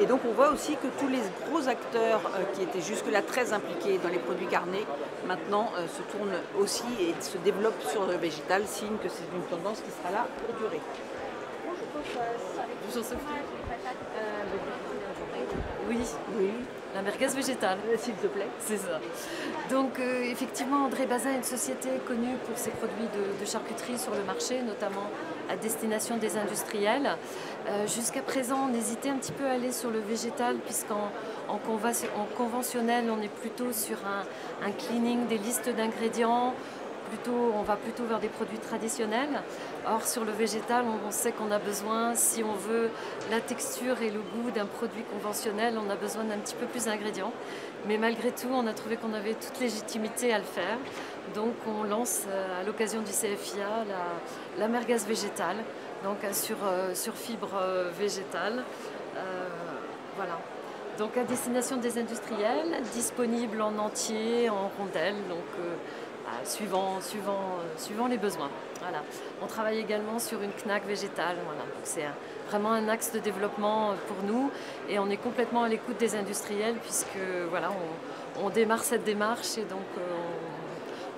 Et donc on voit aussi que tous les gros acteurs qui étaient jusque-là très impliqués dans les produits carnés, maintenant se tournent aussi et se développent sur le végétal, signe que c'est une tendance qui sera là pour durer. Bonjour Sophie. Oui, la merguez végétale. S'il te plaît. C'est ça. Donc effectivement, André Bazin est une société connue pour ses produits de charcuterie sur le marché, notamment à destination des industriels. Jusqu'à présent, on hésitait un petit peu à aller sur le végétal, puisqu'en conventionnel, on est plutôt sur un cleaning des listes d'ingrédients. On va plutôt vers des produits traditionnels. Or, sur le végétal, on sait qu'on a besoin, si on veut la texture et le goût d'un produit conventionnel, on a besoin d'un petit peu plus d'ingrédients. Mais malgré tout, on a trouvé qu'on avait toute légitimité à le faire. Donc, on lance à l'occasion du CFIA la merguez végétale, donc sur fibre végétale. Voilà. Donc, à destination des industriels, disponible en entier, en rondelles. Donc, suivant les besoins. Voilà. On travaille également sur une knack végétale. Voilà. C'est vraiment un axe de développement pour nous et on est complètement à l'écoute des industriels puisque voilà, on démarre cette démarche et donc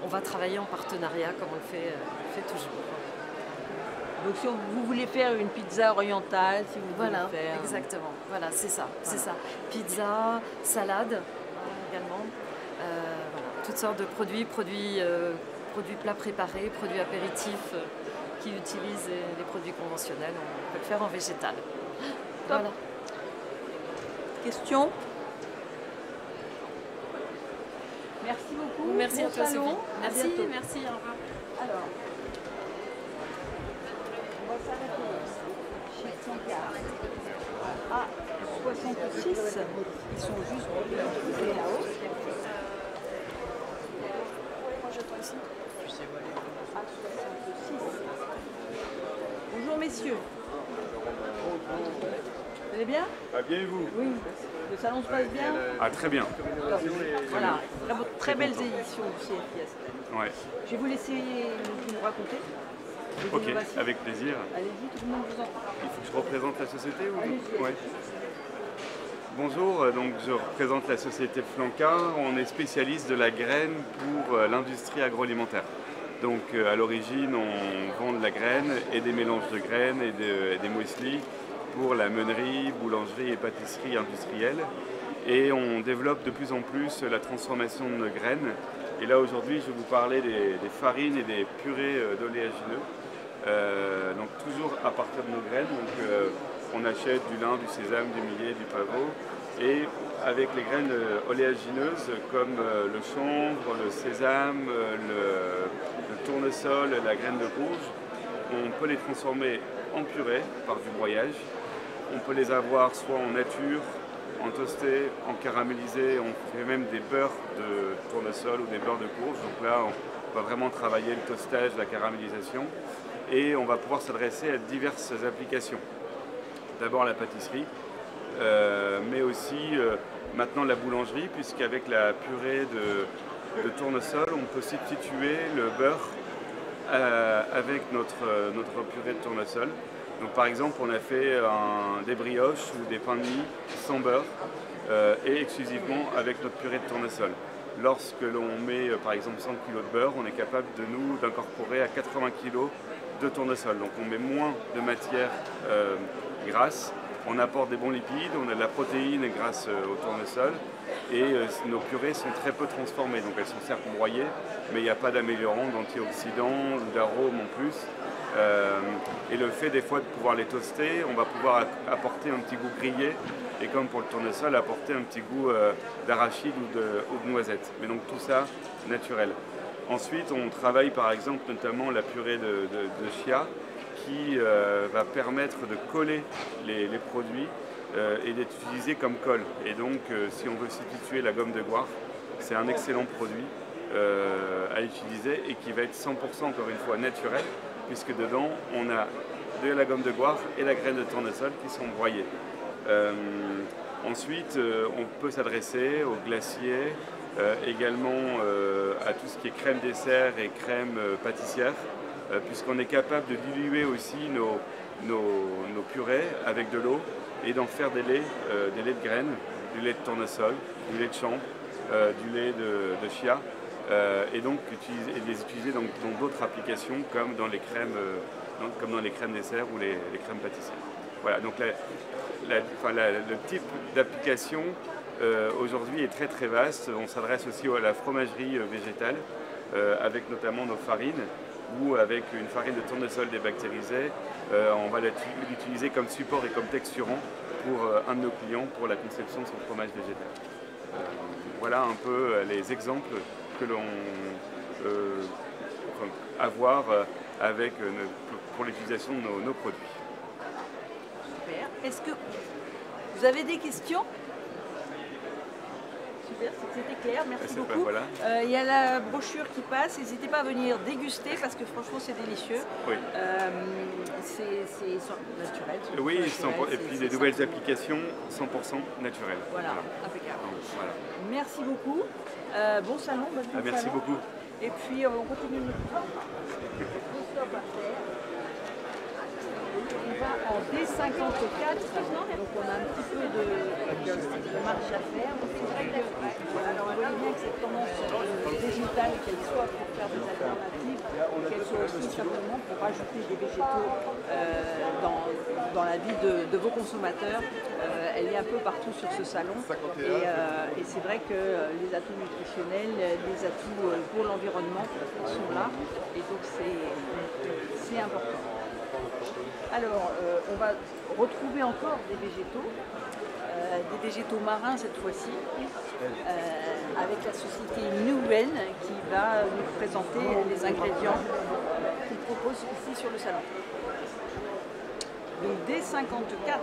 on va travailler en partenariat comme on le fait toujours. Donc si vous voulez faire une pizza orientale, si vous voulez faire... Exactement. Voilà, c'est ça, c'est ça. Pizza, salade également. Voilà, toutes sortes de produits plats préparés, produits apéritifs qui utilisent les produits conventionnels. On peut le faire en végétal. Voilà. Question? Merci beaucoup. Merci à toi, Sophie. Merci, merci, au revoir. Alors, on va s'arrêter chez Sankar à 66. Ils sont juste là-haut. Moi, je prends ici. À 66. Bonjour, messieurs. Vous allez bien? Ah, bien et vous? Oui. Le salon se passe bien? Ah, très bien. Voilà, très belles éditions du CFIS. Ouais. Je vais vous laisser nous raconter. Ok, avec plaisir. Allez-y, tout le monde vous entend. Il faut que je représente la société ou... Allez-y. Ouais. Bonjour, donc je représente la société Flanca. On est spécialiste de la graine pour l'industrie agroalimentaire. Donc à l'origine, on vend de la graine et des mélanges de graines et des muesli pour la meunerie, boulangerie et pâtisserie industrielle. Et on développe de plus en plus la transformation de nos graines. Et là aujourd'hui, je vais vous parler des farines et des purées d'oléagineux. Donc toujours à partir de nos graines. Donc on achète du lin, du sésame, du millet, du pavot. Et avec les graines oléagineuses comme le chanvre, le sésame, le tournesol, la graine de courge, on peut les transformer en purée par du broyage. On peut les avoir soit en nature, en toasté, en caramélisé, on fait même des beurres de tournesol ou des beurres de courge. Donc là, on va vraiment travailler le toastage, la caramélisation. Et on va pouvoir s'adresser à diverses applications. D'abord la pâtisserie, mais aussi maintenant la boulangerie, puisqu'avec la purée de tournesol, on peut substituer le beurre avec notre purée de tournesol. Donc par exemple, on a fait des brioches ou des pains de mie sans beurre et exclusivement avec notre purée de tournesol. Lorsque l'on met par exemple 100 kg de beurre, on est capable d'incorporer à 80 kg de tournesol. Donc on met moins de matière grasse, on apporte des bons lipides, on a de la protéine grâce au tournesol et nos purées sont très peu transformées. Donc elles sont certes broyées, mais il n'y a pas d'améliorant, d'antioxydants ou d'arômes en plus. Et le fait des fois de pouvoir les toaster, on va pouvoir apporter un petit goût grillé et comme pour le tournesol, apporter un petit goût d'arachide ou de noisette. Mais donc tout ça naturel. Ensuite, on travaille par exemple notamment la purée de chia qui va permettre de coller les produits et d'être utilisé comme colle. Et donc si on veut substituer la gomme de goitre, c'est un excellent produit à utiliser et qui va être 100% encore une fois naturel, puisque dedans on a de la gomme de goitre et la graine de tournesol qui sont broyées. Ensuite, on peut s'adresser aux glaciers, également à tout ce qui est crème dessert et crème pâtissière, puisqu'on est capable de diluer aussi nos purées avec de l'eau et d'en faire des laits de graines, du lait de tournesol, du lait de chanvre, du lait de chia. Et donc les utiliser dans d'autres applications comme dans les crèmes dessert ou les crèmes pâtissières. Voilà, donc le type d'application aujourd'hui est très très vaste. On s'adresse aussi à la fromagerie végétale avec notamment nos farines ou avec une farine de tournesol débactérisée. On va l'utiliser comme support et comme texturant pour un de nos clients pour la conception de son fromage végétal. Voilà un peu les exemples que l'on peut avoir pour l'utilisation de nos produits. Super. Est-ce que vous avez des questions? Super, c'était clair, merci beaucoup. Voilà. Il y a la brochure qui passe, n'hésitez pas à venir déguster parce que franchement c'est délicieux. Oui. C'est naturel. Oui, et puis des nouvelles applications 100% naturelles. Voilà, impeccable. Voilà. Merci beaucoup. Bon salon, bonne journée. Merci beaucoup. Et puis on continue notre tour. On va en D54, donc on a un petit peu de marche à faire. C'est vrai que alors, on voit bien que cette tendance végétale, qu'elle soit pour faire des alternatives, qu'elle soit aussi simplement pour rajouter des végétaux dans la vie de vos consommateurs, elle est un peu partout sur ce salon. Et c'est vrai que les atouts nutritionnels, les atouts pour l'environnement sont là. Et donc c'est important. Alors, on va retrouver encore des végétaux marins cette fois-ci, avec la société Newen qui va nous présenter les ingrédients qu'ils proposent ici sur le salon. Donc D54.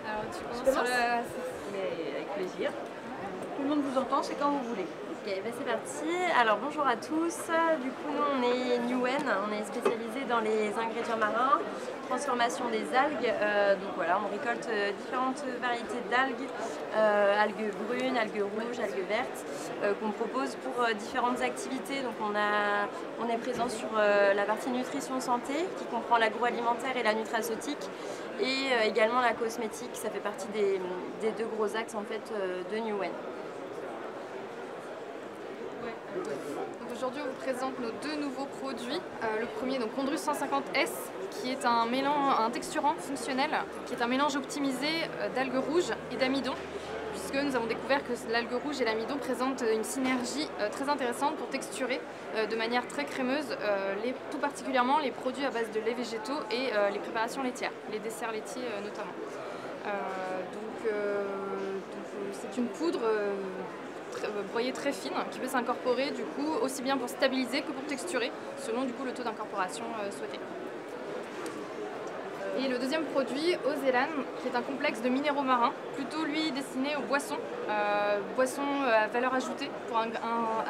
Alors, tu commences sur Mais avec plaisir. Tout le monde vous entend, c'est quand vous voulez. Ok, ben c'est parti. Alors bonjour à tous. Du coup, nous on est Newen, on est spécialisé dans les ingrédients marins, transformation des algues. Donc voilà, on récolte différentes variétés d'algues, algues brunes, algues rouges, algues vertes, qu'on propose pour différentes activités. Donc on est présent sur la partie nutrition santé, qui comprend l'agroalimentaire et la nutraceutique, et également la cosmétique. Ça fait partie des deux gros axes en fait de Newen. Donc aujourd'hui, on vous présente nos deux nouveaux produits. Le premier, donc Condrus 150S, qui est un texturant fonctionnel, qui est un mélange optimisé d'algues rouges et d'amidon, puisque nous avons découvert que l'algue rouge et l'amidon présentent une synergie très intéressante pour texturer de manière très crémeuse, tout particulièrement les produits à base de lait végétaux et les préparations laitières, les desserts laitiers notamment. C'est une poudre broyée très fine qui peut s'incorporer du coup aussi bien pour stabiliser que pour texturer selon du coup le taux d'incorporation souhaité. Et le deuxième produit, Ozelan, qui est un complexe de minéraux marins, plutôt lui destiné aux boissons, boissons à valeur ajoutée pour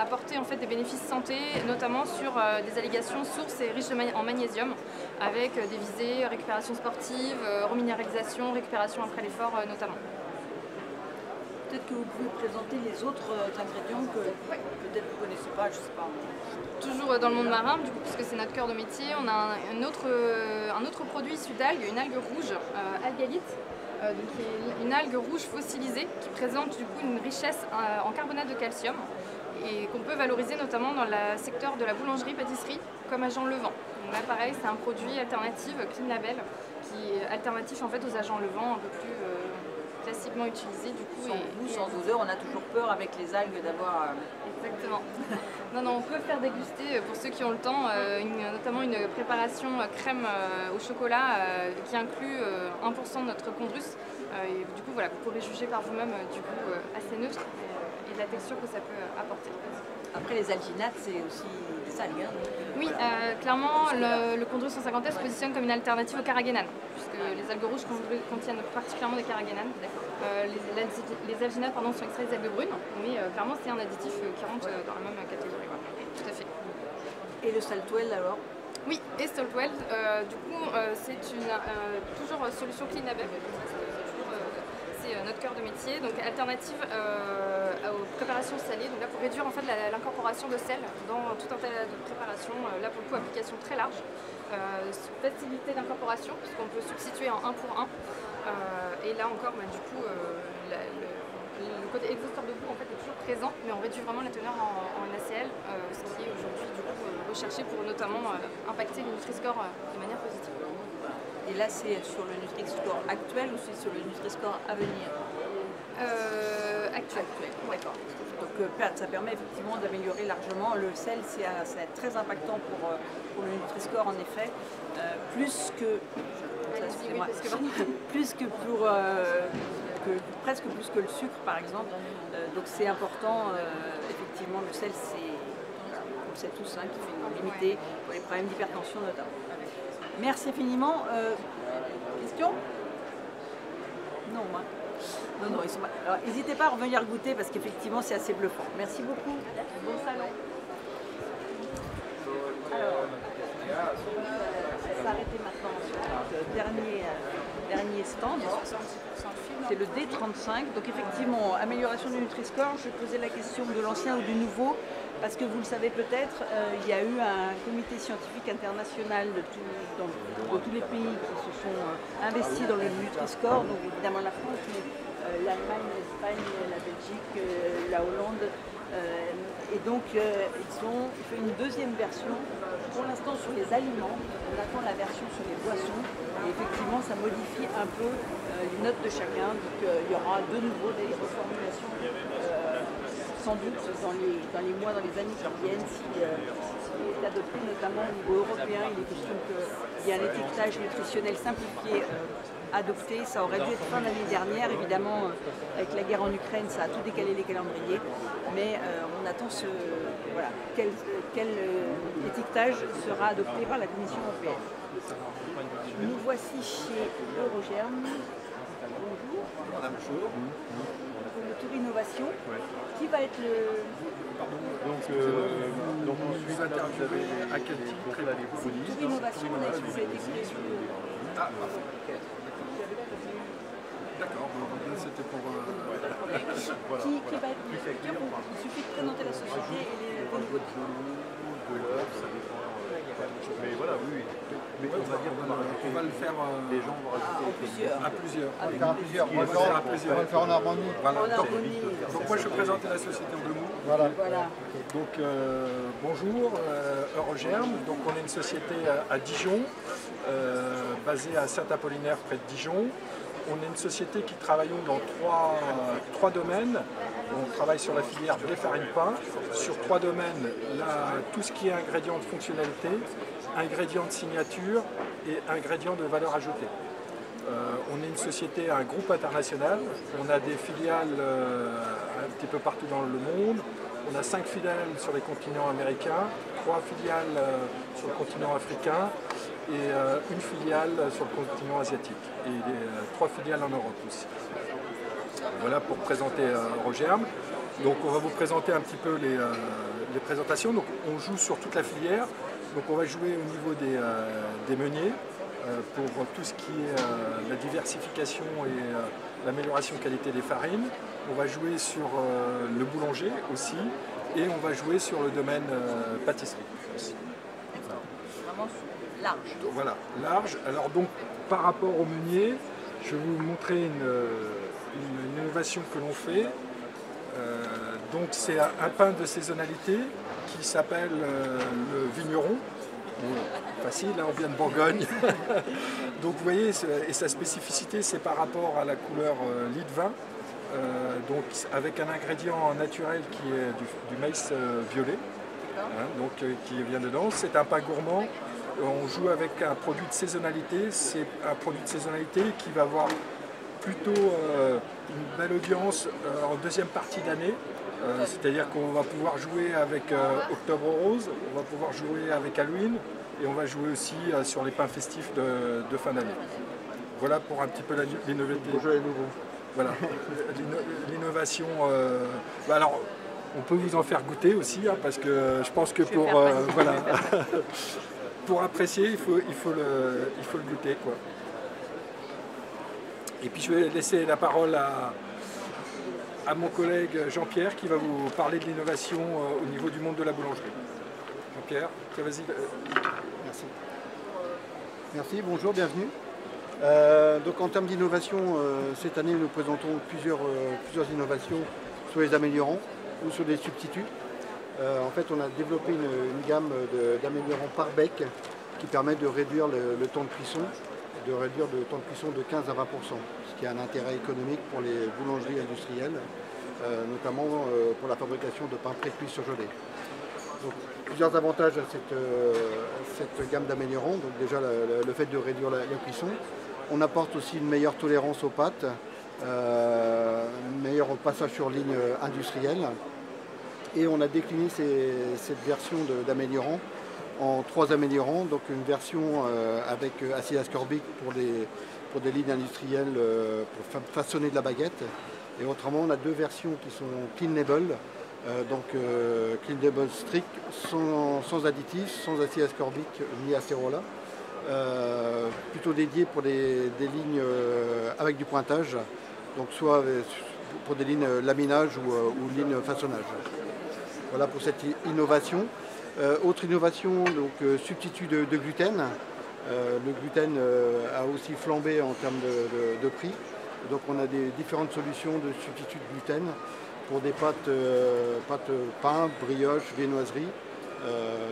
apporter en fait des bénéfices santé, notamment sur des allégations sources et riches en magnésium, avec des visées récupération sportive, reminéralisation, récupération après l'effort notamment. Peut-être que vous pouvez présenter les autres ingrédients que peut-être vous ne connaissez pas, je ne sais pas. Toujours dans le monde marin, du coup, puisque c'est notre cœur de métier, on a un autre produit issu d'algues, une algue rouge, algalite, qui est une algue rouge fossilisée qui présente du coup une richesse en carbonate de calcium et qu'on peut valoriser notamment dans le secteur de la boulangerie-pâtisserie comme agent levant. Donc là pareil, c'est un produit alternatif, clean label, qui est alternatif en fait aux agents levants un peu plus classiquement utilisés du coup. Sans goût, sans odeur, on a toujours peur avec les algues d'avoir... Exactement. Non, on peut faire déguster pour ceux qui ont le temps, notamment une préparation crème au chocolat qui inclut 1% de notre Condrus. Et du coup, voilà, vous pourrez juger par vous-même du coup assez neutre et de la texture que ça peut apporter. Après, les alginates, c'est aussi des algues. Hein. Oui, voilà. Clairement, le Condrus 150S se positionne comme une alternative au carragénane, puisque les algues rouges contiennent particulièrement des carragénanes. Les alginates sont extraits des algues brunes, mais clairement, c'est un additif qui rentre dans la même catégorie. Voilà. Tout à fait. Et le Saltwell alors? Oui, et Saltwell, du coup, c'est toujours solution clean label. C'est notre cœur de métier, donc alternative aux préparations salées, donc là pour réduire en fait l'incorporation de sel dans tout un tas de préparations, là pour le coup application très large, facilité d'incorporation puisqu'on peut substituer en 1 pour 1, et là encore du coup le côté exhausteur de goût en fait est toujours présent, mais on réduit vraiment la teneur en NaCl, ce qui est aujourd'hui du coup recherché pour notamment impacter le Nutri-Score de manière positive. Et là, c'est sur le Nutri-Score actuel ou c'est sur le Nutri-Score à venir? Actuel. D'accord. Donc ça permet effectivement d'améliorer largement. Le sel, c'est très impactant pour le Nutri-Score en effet, plus que presque plus que le sucre par exemple. Donc c'est important. Effectivement, le sel, on le sait tous, qui fait limiter pour les problèmes d'hypertension notamment. Merci infiniment. Question? Non, moi. Non, ils sont pas. Alors, n'hésitez pas à revenir goûter parce qu'effectivement, c'est assez bluffant. Merci beaucoup. Bon salon. Alors, on va s'arrêter maintenant sur le dernier stand. 70% de film. c'est le D35. Donc effectivement, amélioration du Nutri-Score, je posais la question de l'ancien ou du nouveau, parce que vous le savez peut-être, il y a eu un comité scientifique international de tous les pays qui se sont investis dans le Nutri-Score, donc évidemment la France, mais l'Allemagne, l'Espagne, la Belgique, la Hollande. Et donc ils ont fait une deuxième version, pour l'instant sur les aliments, on attend la version sur les boissons, et effectivement ça modifie un peu les notes de chacun, donc il y aura de nouveau des reformulations sans doute dans les mois, dans les années qui viennent, si est adopté notamment au niveau européen. Il est question qu'il y ait un étiquetage nutritionnel simplifié adopté. Ça aurait dû être fin d'année dernière, évidemment avec la guerre en Ukraine ça a tout décalé les calendriers, mais on attend quel étiquetage sera adopté par la Commission européenne. Nous voici chez Eurogerm. Bonjour. Madame Chaud. Le Tour Innovation, qui va être le... Donc ensuite, là, vous avez à quel titre la disponible. Tour Innovation, on a ça a été créé sur le... Ah, d'accord, c'était pour... Voilà. Qui va être le futur, il suffit de présenter la société et les nouveautés. Mais voilà, oui. Mais on va dire on va le faire les gens vont rajouter à plusieurs. On va le faire en harmonie. Voilà. Donc moi je présentais la société en 2 mots. Voilà. Donc bonjour, Eurogerm. Donc on est une société à Dijon, basée à Saint-Apollinaire près de Dijon. On est une société qui travaille dans trois domaines. On travaille sur la filière des farines pain, sur 3 domaines, tout ce qui est ingrédients de fonctionnalité, ingrédients de signature et ingrédients de valeur ajoutée. On est une société, un groupe international, on a des filiales un petit peu partout dans le monde, on a 5 filiales sur les continents américains, 3 filiales sur le continent africain et une filiale sur le continent asiatique et 3 filiales en Europe aussi. Voilà pour présenter Eurogerm. Donc on va vous présenter un petit peu les présentations. Donc on joue sur toute la filière. Donc on va jouer au niveau des meuniers pour tout ce qui est la diversification et l'amélioration qualité des farines. On va jouer sur le boulanger aussi et on va jouer sur le domaine pâtisserie aussi. Vraiment large. Voilà, large. Alors donc par rapport au meunier, je vais vous montrer une innovation que l'on fait. Donc c'est un pain de saisonnalité qui s'appelle le vigneron. Facile, hein, on vient de Bourgogne. Donc vous voyez, et sa spécificité c'est par rapport à la couleur lit de vin, donc avec un ingrédient naturel qui est du maïs violet, hein, donc qui vient dedans. C'est un pain gourmand. On joue avec un produit de saisonnalité. C'est un produit de saisonnalité qui va avoir plutôt une belle audience en deuxième partie d'année. C'est-à-dire qu'on va pouvoir jouer avec Octobre Rose, on va pouvoir jouer avec Halloween et on va jouer aussi sur les pains festifs de fin d'année. Voilà pour un petit peu l'innovation. Bonjour les nouveaux. Voilà, l'innovation. Alors, on peut vous en faire goûter aussi, hein, parce que je pense que pour voilà, pour apprécier, il faut le goûter, quoi. Et puis je vais laisser la parole à mon collègue Jean-Pierre qui va vous parler de l'innovation au niveau du monde de la boulangerie. Jean-Pierre, vas-y. Merci. Merci, bonjour, bienvenue. Donc en termes d'innovation, cette année nous présentons plusieurs innovations sur les améliorants ou sur des substituts. En fait, on a développé une gamme d'améliorants par bec qui permet de réduire le temps de cuisson, de 15 à 20%, ce qui a un intérêt économique pour les boulangeries industrielles, notamment pour la fabrication de pain pré-cuit surgelé. Donc, plusieurs avantages à cette gamme d'améliorants. Donc déjà le fait de réduire la cuisson. On apporte aussi une meilleure tolérance aux pâtes, un meilleur passage sur ligne industrielle. Et on a décliné cette version d'améliorants en 3 améliorants, donc une version avec acide ascorbique pour des lignes industrielles pour façonner de la baguette. Et autrement, on a 2 versions qui sont clean label, clean label strict, sans additifs, sans acide ascorbique ni acérola, plutôt dédié pour des lignes avec du pointage donc soit pour des lignes laminage ou lignes façonnage. Voilà pour cette innovation. Autre innovation, donc substitut de gluten. Le gluten a aussi flambé en termes de prix. Donc on a des différentes solutions de substitut de gluten pour des pâtes pain, brioche, viennoiserie.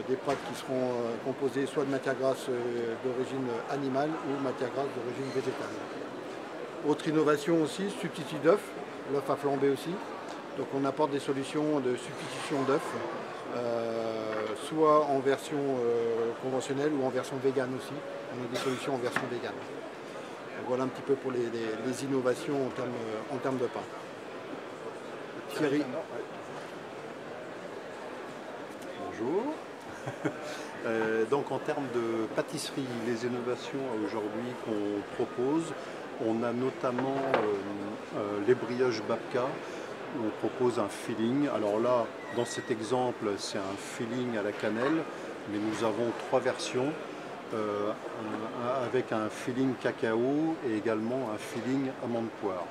Des pâtes qui seront composées soit de matière grasse d'origine animale ou matière grasse d'origine végétale. Autre innovation aussi, substitut d'œufs. L'œuf a flambé aussi. Donc on apporte des solutions de substitution d'œufs, soit en version conventionnelle ou en version végane aussi. On a des solutions en version végane. Donc voilà un petit peu pour les innovations en termes de pain. Thierry. Bonjour. Donc en termes de pâtisserie, les innovations aujourd'hui qu'on propose, on a notamment les brioches Babka, où on propose un filling. Alors là, dans cet exemple, c'est un filling à la cannelle, mais nous avons 3 versions, avec un filling cacao et également un filling amande poire.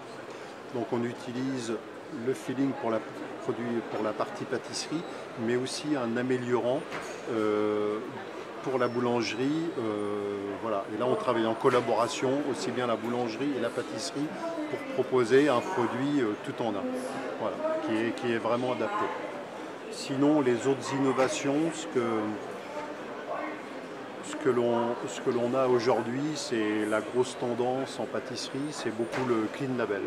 Donc on utilise le filling pour la partie pâtisserie, mais aussi un améliorant pour la boulangerie. Voilà. Et là, on travaille en collaboration, aussi bien la boulangerie et la pâtisserie, pour proposer un produit tout en un, voilà, qui est vraiment adapté. Sinon, les autres innovations, ce que l'on a aujourd'hui, c'est la grosse tendance en pâtisserie, c'est beaucoup le clean label.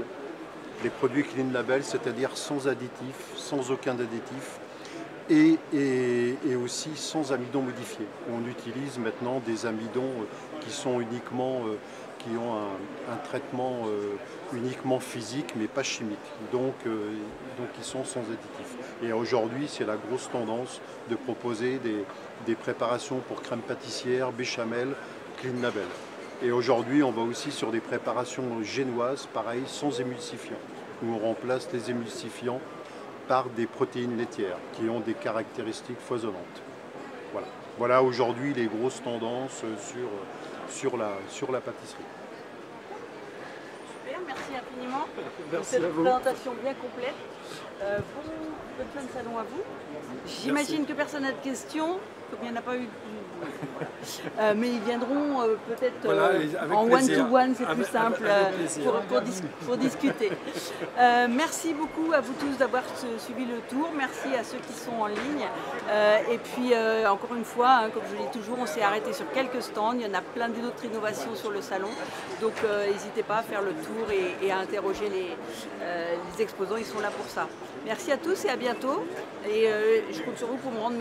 Les produits clean label, c'est-à-dire sans additifs, sans aucun additif, et aussi sans amidon modifié. On utilise maintenant des amidons qui ont un traitement uniquement physique, mais pas chimique, donc qui sont sans additifs. Et aujourd'hui, c'est la grosse tendance de proposer des préparations pour crème pâtissière, béchamel, clean label. Et aujourd'hui, on va aussi sur des préparations génoises, pareil, sans émulsifiants, où on remplace les émulsifiants par des protéines laitières qui ont des caractéristiques foisonnantes. Voilà, voilà aujourd'hui les grosses tendances sur la pâtisserie. Super, merci infiniment pour cette présentation bien complète. Bonne fin de salon à vous. J'imagine que personne n'a de questions, comme il n'y en a pas eu. Mais ils viendront peut-être en one-to-one, c'est plus simple pour discuter. Merci beaucoup à vous tous d'avoir suivi le tour. Merci à ceux qui sont en ligne. Et puis, encore une fois, hein, comme je le dis toujours, on s'est arrêté sur quelques stands. Il y en a plein d'autres innovations sur le salon. Donc, n'hésitez pas à faire le tour et à interroger les exposants. Ils sont là pour ça. Merci à tous et à bientôt. Et je compte sur vous pour me rendre